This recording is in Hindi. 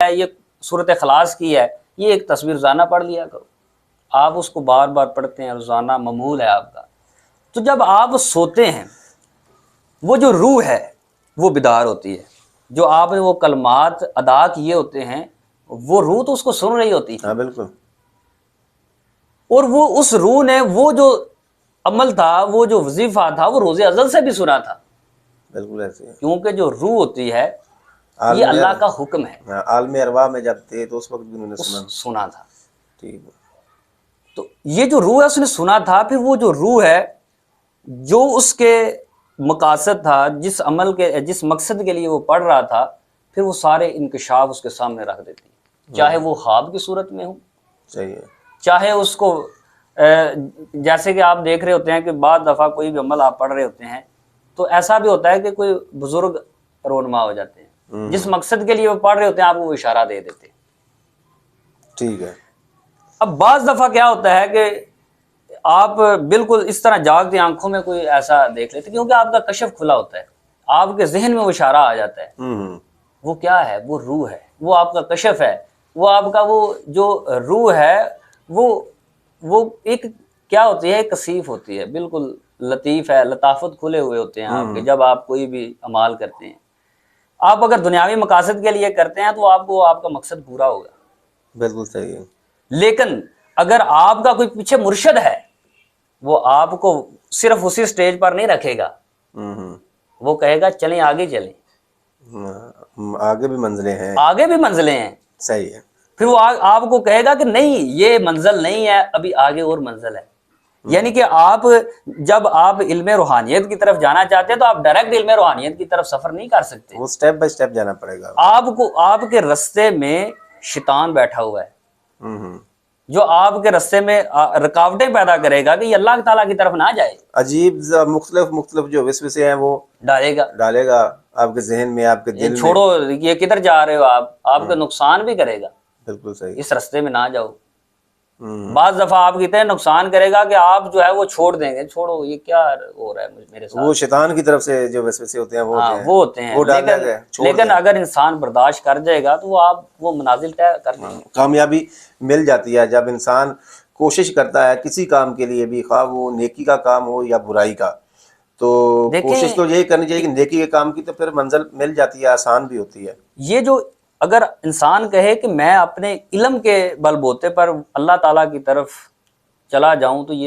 है, ये सूरत खलास की है, ये एक तस्वीर रोज़ाना पढ़ लिया करो। आप उसको बार बार पढ़ते हैं, रोज़ाना मामूल है आपका। तो जब आप सोते हैं, वो जो रूह है वो बेदार होती है। जो आपने वो कलमात अदा किए होते हैं, वो रूह तो उसको सुन रही होती है। हाँ बिल्कुल। और वो उस रूह ने वो जो अमल था, वो जो वजीफा था, वो रोज़े अज़ल से भी सुना था। बिल्कुल ऐसे है। क्योंकि जो रूह होती है ये आलम अल्लाह का हुक्म है। हाँ, आलम अरवा में जब थे तो उस वक्त भी उन्होंने सुना था। ठीक है। तो ये जो रूह है उसने सुना था। फिर वो जो रूह है, जो उसके मकासद था, जिस अमल के, जिस मकसद के लिए वो पढ़ रहा था, फिर वो सारे इंकशाफ उसके सामने रख देती है। चाहे वो ख्वाब की सूरत में हो, सही है। चाहे उसको जैसे कि आप देख रहे होते हैं कि बाद दफ़ा कोई भी अमल आप पढ़ रहे होते हैं तो ऐसा भी होता है कि कोई बुजुर्ग रोनमा हो जाते हैं, जिस मकसद के लिए वो पढ़ रहे होते हैं आपको वो इशारा दे देते हैं। ठीक है। अब बाज़ दफ़ा क्या होता है कि आप बिल्कुल इस तरह जागती आंखों में कोई ऐसा देख लेते, क्योंकि आपका कशफ खुला होता है, आपके जहन में वो इशारा आ जाता है। वो क्या है? वो रूह है, वो आपका कशफ है, वो आपका वो जो रूह है वो एक क्या होती है, कसीफ होती है, बिल्कुल लतीफ़ है, लताफत खुले हुए होते हैं आपके। जब आप कोई भी अमाल करते हैं, आप अगर दुनियावी मकासद के लिए करते हैं तो आपको आपका मकसद पूरा होगा। बिल्कुल सही है। लेकिन अगर आपका कोई पीछे मुर्शद है, वो आपको सिर्फ उसी स्टेज पर नहीं रखेगा, वो कहेगा चलें आगे चलें, आगे भी मंजिलें हैं, आगे भी मंजिलें हैं। सही है। फिर वो आपको कहेगा कि नहीं, ये मंजिल नहीं है, अभी आगे और मंजिल है। यानी कि आप जब आप इल्मे रूहानियत की तरफ जाना चाहते हैं तो आप डायरेक्ट इल्मे रूहानियत की तरफ सफर नहीं कर सकते, वो स्टेप बाय स्टेप जाना पड़ेगा। आपको आपके रास्ते में शैतान बैठा हुआ है जो आपके रास्ते में रुकावटें पैदा करेगा कि अल्लाह ताला की तरफ ना जाए। अजीब मुख्तलिफ जो विसवसे हैं वो डालेगा आपके जहन में, आपके दिल में। छोड़ो, ये किधर जा रहे हो आप, आपका नुकसान भी करेगा। बिल्कुल सही। इस रास्ते में ना जाओ। बाज़ दफा आप इतने नुकसान करेगा कि आप जो है वो छोड़ देंगे, छोड़ो ये क्या हो रहा है मेरे साथ। वो शैतान की तरफ से जो वसवसे होते हैं वो होते हैं, लेकिन अगर इंसान बर्दाश्त कर जाएगा तो वो मनाजिल तय कर लेंगे, कामयाबी मिल जाती है। जब इंसान कोशिश करता है किसी काम के लिए भी, खा वो नेकी का काम हो या बुराई का, तो कोशिश तो यही करनी चाहिए कि नेकी के काम की, तो फिर मंजिल मिल जाती है, आसान भी होती है। ये जो अगर इंसान कहे कि मैं अपने इल्म के बलबूते पर अल्लाह ताला की तरफ चला जाऊं तो ये